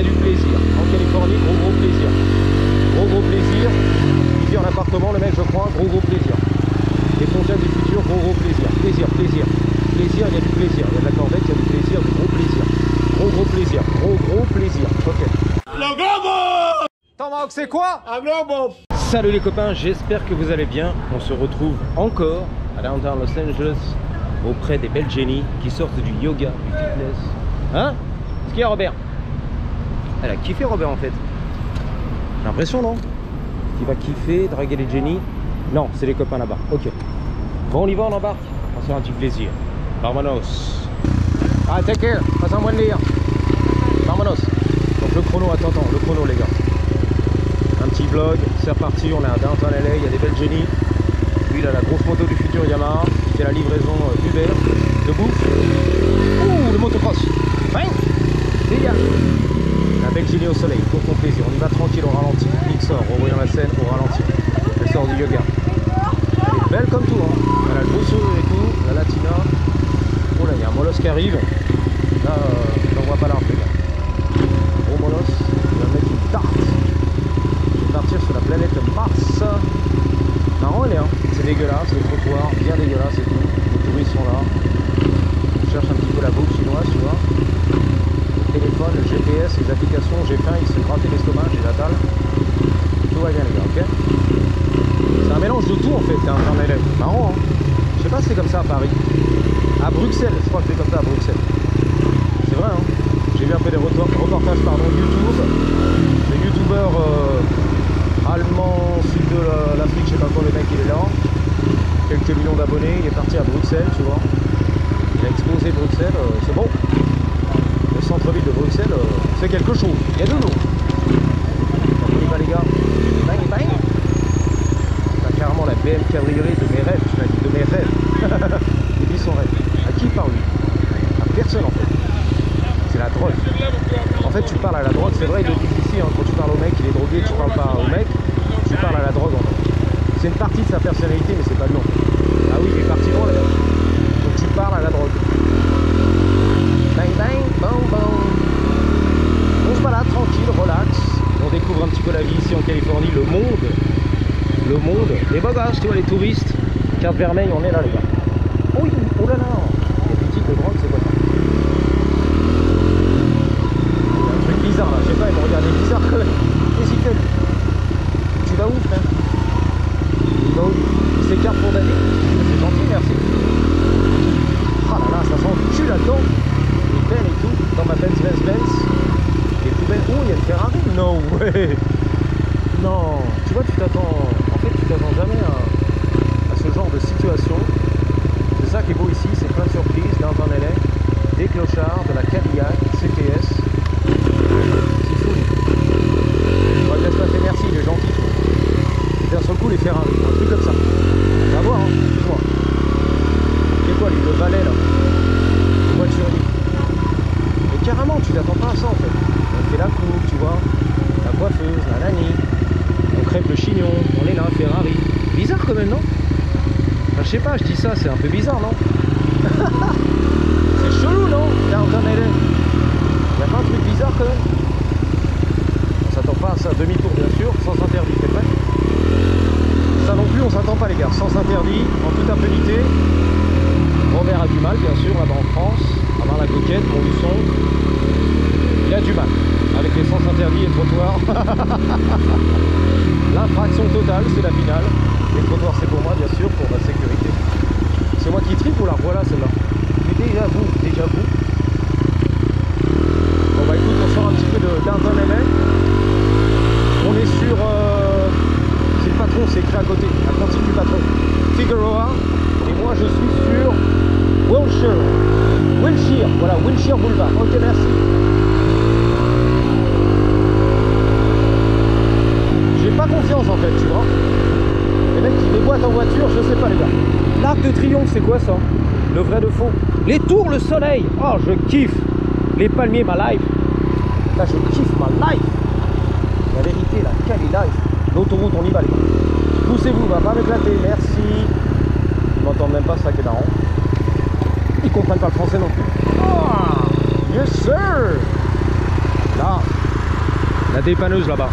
a du plaisir. En Californie, gros plaisir. Gros plaisir. Il vit en appartement, le mec, je crois, gros plaisir. Les frontières du futur, gros plaisir. Plaisir. Plaisir, il y a du plaisir. Il y a de la corvette, il y a du plaisir, du gros plaisir. Gros plaisir. Gros plaisir. Ok. Le globo! Tomahawk, c'est quoi? Un globo! Salut les copains, j'espère que vous allez bien. On se retrouve encore à downtown Los Angeles auprès des belles Jenny qui sortent du yoga, du fitness. Hein? Ce qu'il y a, Robert? Elle a kiffé, Robert, en fait. J'ai l'impression, non? Qui va kiffer, draguer les Jenny. Non, c'est les copains là-bas. Ok. Bon, on y va, on embarque. On se fait un petit plaisir. Vamonos. Ah, take care. Passe un bon délire. Vamonos. Donc le chrono, attends, le chrono, les gars. Un petit vlog, c'est reparti. On est à downtown LA. Il y a des belles Jenny. Lui, il a la grosse moto du futur Yamaha. Il fait la livraison Uber de bouffe. Ouh, le motocross. Bang. Dégage. La belle Jenny au soleil, pour ton plaisir. On y va tranquille au ralenti. Il sort, on voit la scène au ralenti. Elle sort du yoga. Elle est belle comme tout, hein. Elle a le beau sourire et tout, la latina. Oh là, il y a un molosse qui arrive. Là, j'en vois pas l'arbre, les gars. Gros molosse, il va mettre une tarte. Je vais partir sur la planète Mars. Marrant, elle est, hein. C'est dégueulasse, les trottoirs, bien dégueulasse et tout. Les touristes sont là. On cherche un petit peu la bouffe chinoise, tu vois. Le téléphone, le GPS, les applications, j'ai faim, il se grattait l'estomac, j'ai la dalle. Tout va bien, les gars, ok? C'est un mélange de tout en fait, t'es un élève. Marrant, hein? Je sais pas si c'est comme ça à Paris. À Bruxelles, je crois que c'est comme ça à Bruxelles. C'est vrai, hein? J'ai vu un peu des reportages YouTube. Le youtubeur allemand, sud de l'Afrique, je sais pas quoi, le mec il est là. Quelques millions d'abonnés, il est parti à Bruxelles, tu vois. Il a explosé Bruxelles, c'est bon. Le centre-ville de Bruxelles, c'est quelque chose. Il y a de l'eau. On y va les gars. Bang bang. Carrément la BM cabriolet de mes rêves, tu m'as dit de mes rêves. Il dit son rêve. À qui parle lui? À personne en fait. C'est la drogue. En fait tu parles à la drogue, c'est vrai, il le dit ici, hein, quand tu parles au mec, il est drogué, tu parles pas au mec, tu parles à la drogue en fait. C'est une partie de sa personnalité mais c'est pas le nom. Ah oui, il est parti loin là. Donc tu parles à la drogue. Bang bang, bang bang. On se balade tranquille, relax. On découvre un petit peu la vie ici en Californie, le monde, les bagages, tu vois, les touristes, carte vermeille, on est là les gars. Oui, oh là là, il y a des types de drogue, c'est quoi ça? Il y a un truc bizarre là, je sais pas, ils m'ont regardé bizarre quand même. Qu'est-ce qu'il fait lui? Tu vas où frère? Il va où? Il s'écarte pour David? C'est gentil, merci. Ah là là, ça sent du cul là-dedans. Les belles et tout, dans ma Benz. Les plus belles. Oh, il y a une Ferrari? No way. Non, tu vois, tu t'attends jamais à ce genre de situation. C'est ça qui est beau ici, c'est plein de surprises, downtown LA, des clochards, de la Cadillac, CTS. C'est fou. Ouais, laisse pas fait merci, il est gentil. Et d'un seul coup, les Ferrari, un truc comme ça. On va voir, hein, excuse-moi. C'est quoi, lui, le valet là? Le voiturier. Mais carrément, tu t'attends pas à ça en fait. On fait la coupe, tu vois, la coiffeuse, la nani. On crêpe le chignon, on est là, Ferrari. Bizarre quand même, non? Enfin, je sais pas, je dis ça, c'est un peu bizarre, non? C'est chelou, non? Downtown LA. Y'a pas un truc bizarre quand même? On s'attend pas à ça, demi-tour bien sûr, sans interdit, t'es prêt? Ça non plus, on s'attend pas les gars, sans interdit, en toute impunité. Robert a du mal, bien sûr, là-bas en France. Avant la coquette, mon Luçon. Il a du mal. Avec les sens interdits et le trottoir. L'infraction totale, c'est la finale. Les trottoirs, c'est pour moi, bien sûr, pour ma sécurité. C'est moi qui tripe ou la voilà celle-là? Mais déjà vous. Bon bah écoute, on sort un petit peu de downtown LA. On est sur... c'est le patron, c'est écrit à côté. Atlantique du patron. Figueroa. Et moi, je suis sur Wilshire. Voilà, Wilshire Boulevard. Ok, merci. J'ai pas confiance en fait, tu vois. Les mecs qui déboîtent en voiture, je sais pas les gars. L'Arc de Triomphe, c'est quoi ça? Le vrai de faux. Les tours, le soleil. Oh, je kiffe. Les palmiers, ma life. Là, je kiffe ma life. La vérité, la quelle life. L'autoroute, on y va les gars. Poussez-vous, on va pas m'éclater, merci. Ils m'entendent même pas, ça qui est marrant. Ils comprennent pas le français non plus. Oh, yes sir. Là, La dépanneuse là-bas.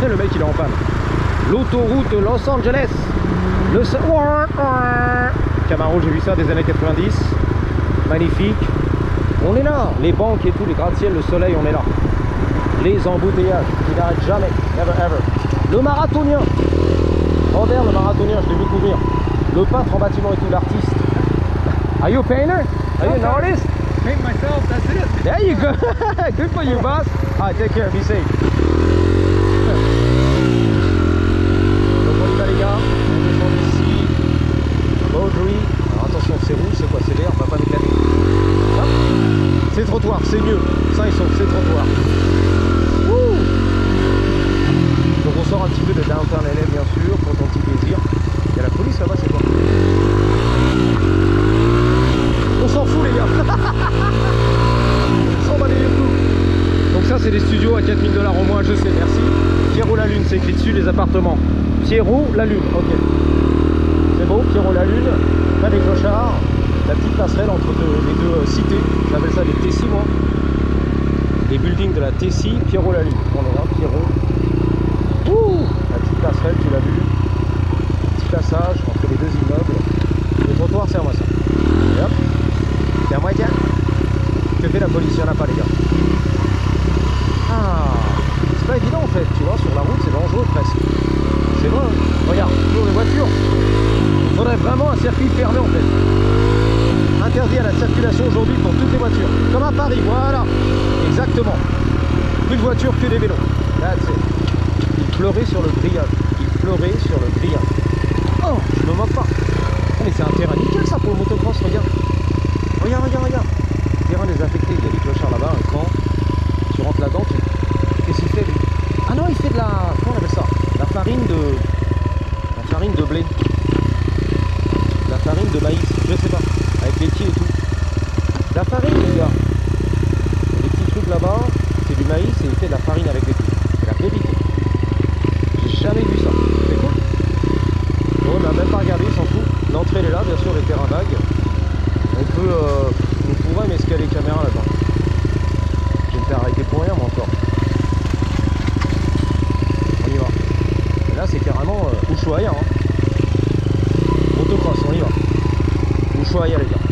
Le mec il est en panne. L'autoroute Los Angeles. Le Camaro, j'ai vu ça des années 90. Magnifique. On est là. Les banques et tout, les gratte-ciel, le soleil, on est là. Les embouteillages qui n'arrêtent jamais. Never ever. Le marathonien. Robert, le marathonien, je l'ai vu courir. Le peintre en bâtiment et tout, l'artiste. Are you a painter? Are you an artist? Paint myself, that's it. There you go. Good for you, boss. Alright, take care, be safe. Donc on y va les gars, on descend d'ici. Baudry. Alors attention, c'est rouge, c'est quoi? C'est vert, on va pas m'éclater. C'est trottoir, c'est mieux. Ça ils sont, c'est trottoir. Wouh. Donc on sort un petit peu de downtown LA bien sûr, pour ton petit plaisir. Il y a la police là-bas, c'est quoi? On s'en fout les gars. On s'en bat les coups. Donc ça c'est des studios à 4 000 $ au mois, je sais, merci. Pierrot la Lune, c'est écrit dessus, les appartements. Pierrot la Lune, ok. C'est beau, Pierrot la Lune, pas des clochards. La petite passerelle entre les deux cités, j'appelle ça les Tessis moi. Les buildings de la Tessie, Pierrot la Lune. On est là, Pierrot. Ouh, la petite passerelle, tu l'as vu. Petit passage entre les deux immeubles. Le trottoir, c'est à moi ça. Et hop, c'est à moi, tiens. Que fait la police? Il n'y en a pas les gars. Ah, c'est pas évident en fait, tu vois, sur la route c'est dangereux presque. C'est vrai, regarde, toujours les voitures. Il faudrait vraiment un circuit fermé en fait. Interdit à la circulation aujourd'hui pour toutes les voitures. Comme à Paris, voilà. Exactement. Plus de voitures que des vélos. Là, il pleurait sur le grillage. Il pleurait sur le grillage. Oh, je me moque pas. Oh, mais c'est un terrain nickel ça pour le motocross, regarde. Regarde, regarde, regarde. Terrain désaffecté, il y a des clochards là-bas, un camp. Tu rentres là-dedans, qu'est-ce qu'il fait lui? Ah non, il fait de la... Comment on appelle ça? La farine de blé. La farine de maïs, je sais pas. Avec les pieds et tout. La farine les gars. Il y a des petits trucs là-bas, c'est du maïs et il fait de la farine avec les pieds. C'est la pépite. J'ai jamais vu ça. C'est cool. Bon, on n'a même pas regardé, il s'en fout. L'entrée elle est là, bien sûr, les terrains vagues. On pourrait m'escaler les caméras là-dedans. Je vais me faire arrêter pour rien moi encore. On y va. Et là c'est carrément Ushuaïa. Hein. Motocross, on y va. Ushuaïa les gars.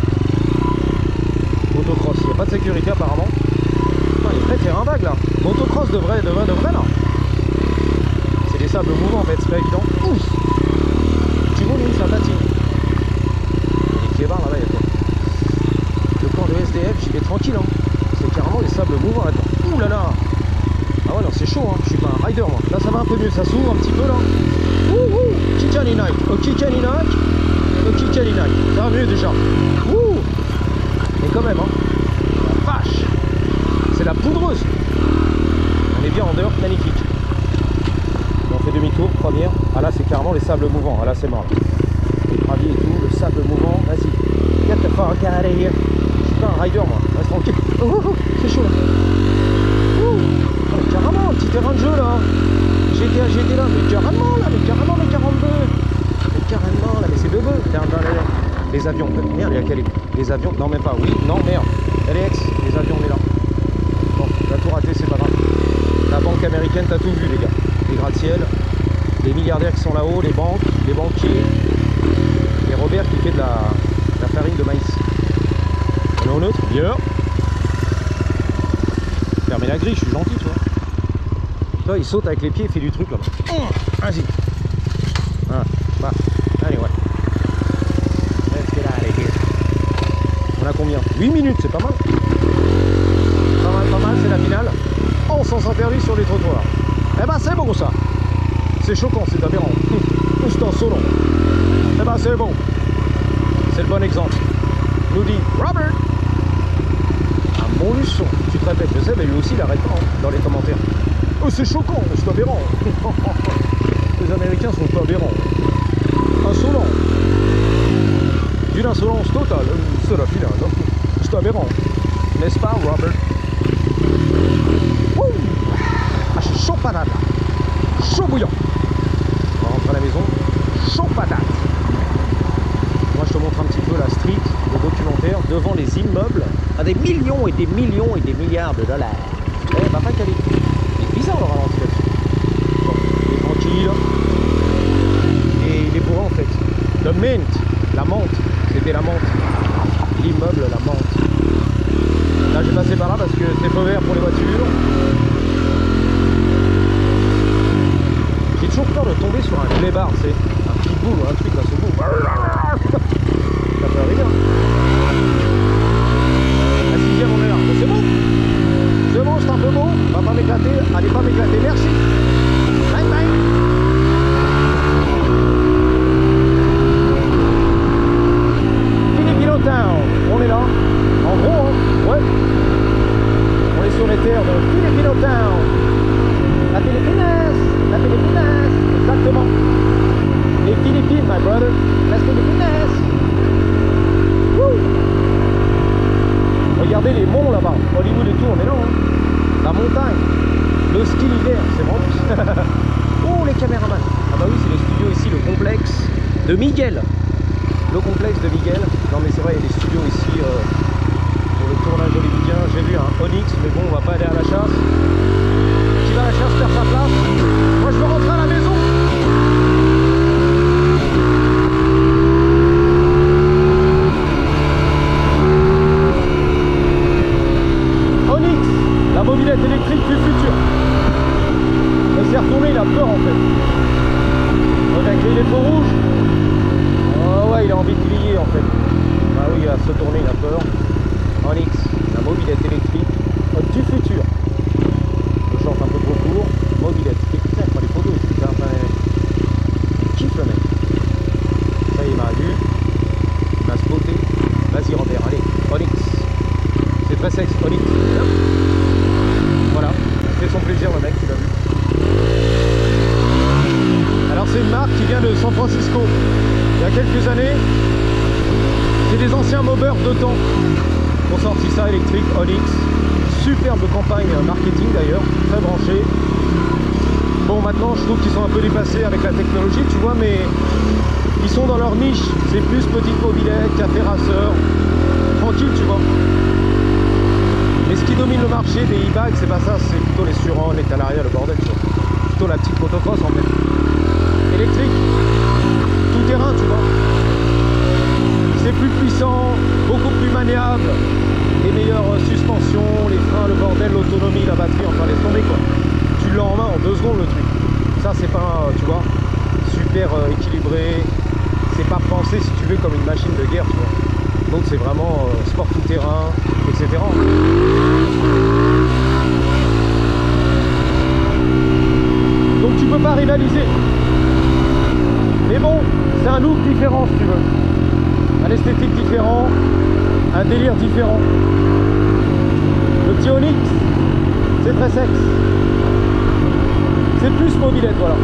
Motocross, il n'y a pas de sécurité apparemment. Putain, il est très terrain vague là. Motocross de vrai là. C'est des sables mouvants en fait, c'est pas évident. Ouf. Tu vois lui, ça patine. Il y a des clébards là-bas, il y a quoi? Le camp de SDF, j'y vais tranquille hein. C'est carrément les sables mouvants là-dedans. Ouh là là. Ah ouais non c'est chaud hein, je suis pas un rider moi. Là ça va un peu mieux, ça s'ouvre un petit peu là. Ouh Kikani Nike, Kikani Nike, Kikani Nike. Ça va mieux déjà. Ouh. Mais quand même hein. La vache. C'est la poudreuse. On est bien en dehors, magnifique. On fait demi-tour, première. Ah là c'est carrément les sables mouvants, ah là c'est mort. Les graviers et tout, le sable mouvant, vas-y. Get the fuck out of here. Je suis pas un rider moi, reste tranquille. Oh, c'est chaud là. Oh, carrément, un petit terrain de jeu là. J'étais là, mais carrément là, mais 42. Mais carrément là, mais c'est de bœuf. Les avions, merde, il y a quel... Les avions, non même pas, oui, non merde. LX, les avions, on est là. Bon, t'as tout raté, c'est pas grave. La banque américaine, t'as tout vu les gars. Les gratte-ciel, les milliardaires qui sont là-haut, les banques, les banquiers. Et Robert qui fait de la farine de maïs. On est au neutre, bien. Fermez la grille, je suis gentil, tu vois. Toi, il saute avec les pieds, il fait du truc là-bas. Vas-y. Ah, bah, allez, ouais. Let's get out of here. On a combien? 8 minutes, c'est pas mal. Pas mal, c'est la finale. On s'en sent perdu sur les trottoirs. Eh ben, c'est bon ça. C'est choquant, c'est aberrant. C'est en solo. Eh ben, c'est bon. C'est le bon exemple. Nous dit Robert. Un bon luçon. Tu te répètes, je sais, mais lui aussi il arrête pas hein, dans les commentaires. Oh c'est choquant, c'est aberrant. Les Américains sont aberrants. Insolents. D'une insolence totale. C'est la finale. C'est aberrant. N'est-ce pas Robert? Ouh. Ah, je suis chaud patate là. Chaud bouillant. On va rentrer à la maison. Chaud patate. Moi je te montre un petit peu la street, le documentaire, devant les immeubles à des millions et des millions et des milliards de dollars. Eh, va pas caler. Les bizarre le ralenti là-dessus. Bon, il est tranquille. Et il est bourré en fait. Le mint, la menthe, c'était la menthe. L'immeuble, la menthe. Là j'ai passé par là parce que c'est feu vert pour les voitures. J'ai toujours peur de tomber sur un clébard, c'est un pitbull ou un truc là, ce bout. Ça peut arriver. Hein. La 6e on est là. C'est bon. C'est bon, c'est un peu beau. On va pas m'éclater. Allez pas m'éclater. Merci. Bye bye. Filipino Town. On est là. En gros, hein. Ouais. On est sur les terres de Filipino Town. La Philippines. La Philippines. Exactement. Les Philippines, my brother. Las Philippines. Woo. Regardez les monts là-bas. Hollywood et tout, on est là. Hein. La montagne. Le ski l'hiver, c'est vraiment. Oh, les caméramans. Ah bah oui, c'est les studios ici, le complexe de Miguel. Le complexe de Miguel. Non mais c'est vrai, il y a des studios ici pour le tournage hollywoodien. J'ai vu un Onyx, mais bon, on va pas aller à la chasse. Qui va à la chasse perd sa place. Moi, je veux rentrer à la maison. Onyx, la mobilette électrique du futur. Mais c'est retourné, il a peur en fait. On a créé les feux rouges. Oh ouais, il a envie de griller en fait. Ah oui, il va se tourner, il a peur. Onyx, la mobilette électrique du futur. Je chante un peu trop court. Mobilette. Écoutez, il prend des photos ici. Il kiffe le mec. Ça il m'a vu. Il m'a spoté. Vas-y Robert, allez. Onyx. C'est très sexy. Onyx. Hop. Voilà. C'est son plaisir le mec, tu l'as vu. Alors c'est une marque qui vient de San Francisco. Il y a quelques années, c'est des anciens mobbers de temps qui ont sorti ça, électrique, Onyx. Superbe campagne marketing d'ailleurs, très branchée. Bon maintenant je trouve qu'ils sont un peu dépassés avec la technologie, tu vois, mais ils sont dans leur niche. C'est plus petite mobilette, café rasseur, tranquille, tu vois. Mais ce qui domine le marché des e-bags, c'est pas ça, c'est plutôt les Suran, les Talaria, le bordel, tu vois. Plutôt la petite motocross en fait. Électrique, tout terrain, tu vois. C'est plus puissant, beaucoup plus maniable, les meilleures suspensions, les freins, le bordel, l'autonomie, la batterie, enfin laisse tomber quoi. Tu l'as en main en 2 secondes le truc. Ça c'est pas, tu vois, super équilibré, c'est pas pensé si tu veux comme une machine de guerre, tu vois. Donc c'est vraiment sport tout terrain, etc. Donc tu peux pas rivaliser. Mais bon, c'est un look différent si tu veux. Un esthétique différent, un délire différent. Le petit Onyx, c'est très sexe. C'est plus mobilette, voilà.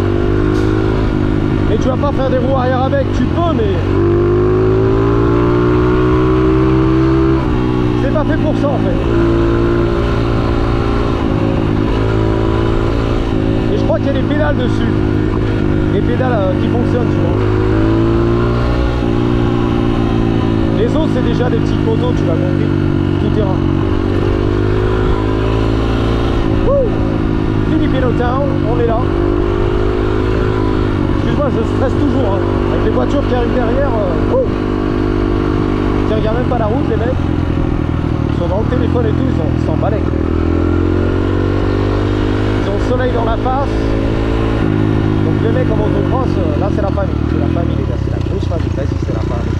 Et tu vas pas faire des roues arrière avec, tu peux, mais c'est pas fait pour ça en fait. Et je crois qu'il y a des pédales dessus. Les pédales qui fonctionnent, tu vois. Les autres, c'est déjà des petites motos, tu l'as compris. Tout terrain. Filipino Town, on est là. Excuse-moi, je stresse toujours. Hein. Avec les voitures qui arrivent derrière. Qui regardent même pas la route, les mecs. Ils sont dans le téléphone et tout, ils s'en balèquent. Ils ont le soleil dans la face. Donc les mecs en motocross, là c'est la famille. C'est la famille les gars, c'est la grosse famille. Vas-y, c'est la famille.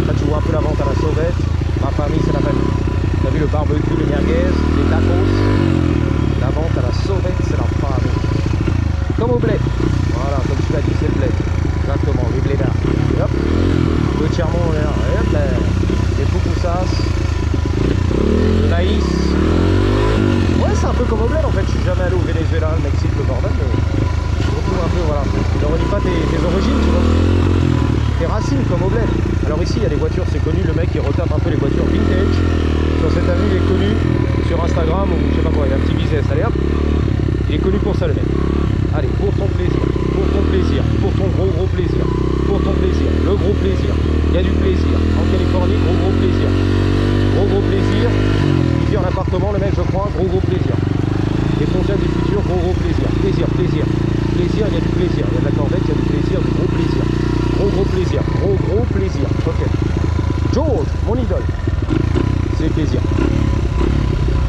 Là tu vois un peu la vente à la sauvette. Ma famille, c'est la famille. T'as vu le barbecue, les merguez, les tacos. La vente à la sauvette, c'est la famille. Comme au bled. Voilà, comme tu l'as dit, c'est le bled. Exactement, les blédards. Hop. Le tiers-monde, on est là. Hop là. Les poupoussas. Le maïs. Ouais, c'est un peu comme au bled en fait. Je suis jamais allé au Venezuela, le Mexique, le bordel, mais je retrouve un peu, voilà. Ne redis pas tes origines, tu vois. Tes racines comme au bled. Alors ici, il y a des voitures, c'est connu, le mec qui retape un peu les voitures vintage. Sur cette avenue, il est connu sur Instagram ou je sais pas quoi, il a un petit business, allez hop. Il est connu pour ça le mec. Allez, pour ton plaisir, pour ton plaisir, pour ton gros plaisir, pour ton plaisir, le gros plaisir. Il y a du plaisir. En Californie, gros plaisir. Gros plaisir. Il vit en appartement, le mec, je crois, gros plaisir. Les frontières du futur, George, mon idole. C'est plaisir.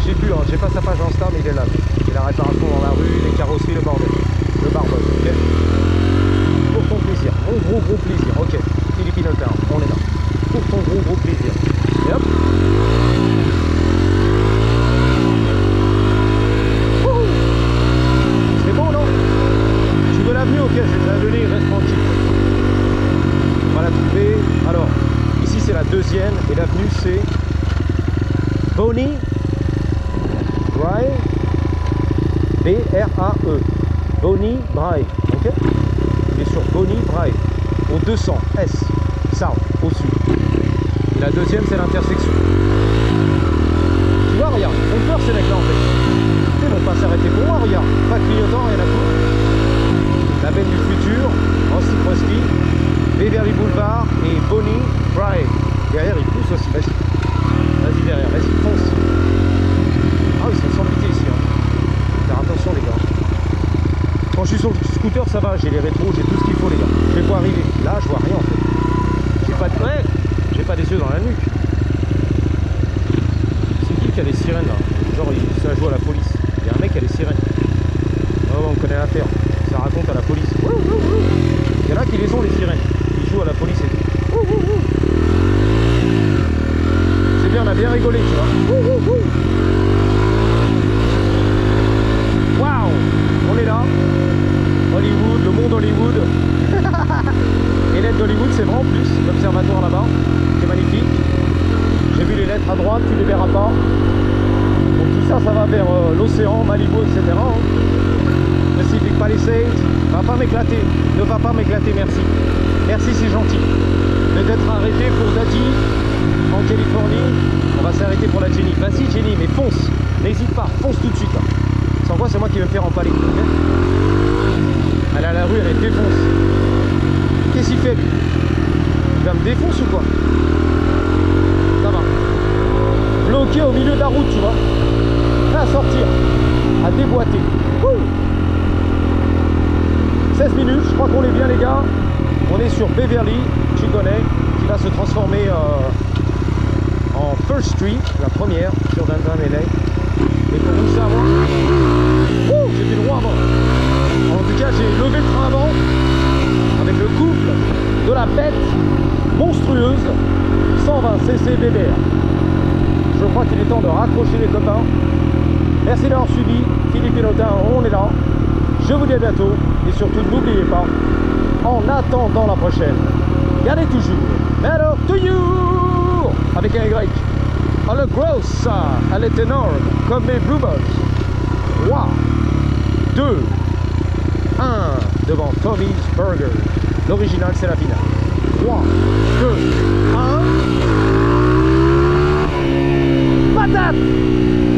J'ai plus, hein, j'ai pas sa page Insta, mais il est là. Et la réparation dans la rue, les carrosseries, le bordel. Le barbone, ok. Pour ton plaisir, mon gros plaisir, ok. Filipino Town, on est là. Pour ton gros plaisir. Et hop. C'est bon, non? Tu veux l'avenue? Ok, je vais te la donner, reste tranquille. On va la trouver. Alors, ici c'est la deuxième, et l'avenue c'est Bonnie Brae. B-R-A-E. Bonnie Brae, ok? Il est sur Bonnie Brae, au 200, S, South, au sud. Et la deuxième, c'est l'intersection. Tu vois, regarde, ils font peur ces mecs-là en fait. Ils vont pas s'arrêter pour moi, regarde. Pas clignotant, rien à foutre. La belle du futur, Rossi Crosby, Beverly Boulevard et Bonnie Brae. Derrière, ils poussent aussi, vas-y. Vas-y derrière, vas-y, fonce. Ah oui, c'est sans pitié ici, hein. Faire attention les gars. Quand je suis sur le scooter ça va, j'ai les rétros, j'ai tout ce qu'il faut les gars. Je vais pas arriver. Là je vois rien en fait. J'ai pas de. Ouais, j'ai pas des yeux dans la nuque. C'est qui a les sirènes là? Genre ça joue à la police. Il y a un mec qui a les sirènes. Oh on connaît l'affaire. Ça raconte à la police. Il y en a qui les ont les sirènes. Ils jouent à la police et tout. C'est bien, on a bien rigolé tu vois. Waouh, on est là. Hollywood, le monde Hollywood. Les lettres d'Hollywood, c'est vrai en plus, l'observatoire là-bas. C'est magnifique. J'ai vu les lettres à droite, tu les verras pas. Donc tout ça, ça va vers l'océan, Malibu, etc. Hein. Pacific Palisades. Va pas m'éclater. Ne va pas m'éclater, merci. Merci, c'est gentil. Mais d'être arrêté pour Daddy en Californie, on va s'arrêter pour la Jenny. Vas-y Jenny, mais fonce. N'hésite pas, fonce tout de suite. Hein. Sans quoi, c'est moi qui vais me faire empaler. Okay, elle est à la rue, elle est défonce. Qu'est-ce qu'il fait lui? Il va me défoncer ou quoi? Ça va. Bloqué au milieu de la route, tu vois. Là, à sortir. À déboîter. Ouh. 16 minutes, je crois qu'on est bien les gars. On est sur Beverly, tu connais, qui va se transformer en First Street, la première sur Downtown LA. Et pour vous savoir, j'ai fait le droit avant. En tout cas, j'ai levé le frein avant avec le couple de la bête monstrueuse 120 cc BBR. Je crois qu'il est temps de raccrocher les copains. Merci d'avoir suivi. Filipino Town, on est là. Je vous dis à bientôt. Et surtout, n'oubliez pas, en attendant la prochaine, gardez toujours Matter to You avec un Y. À la grosse, elle est énorme, comme mes Bluebirds. 3, 2, 1, devant Tommy's Burger. L'original, c'est la finale. 3, 2, 1. Patate!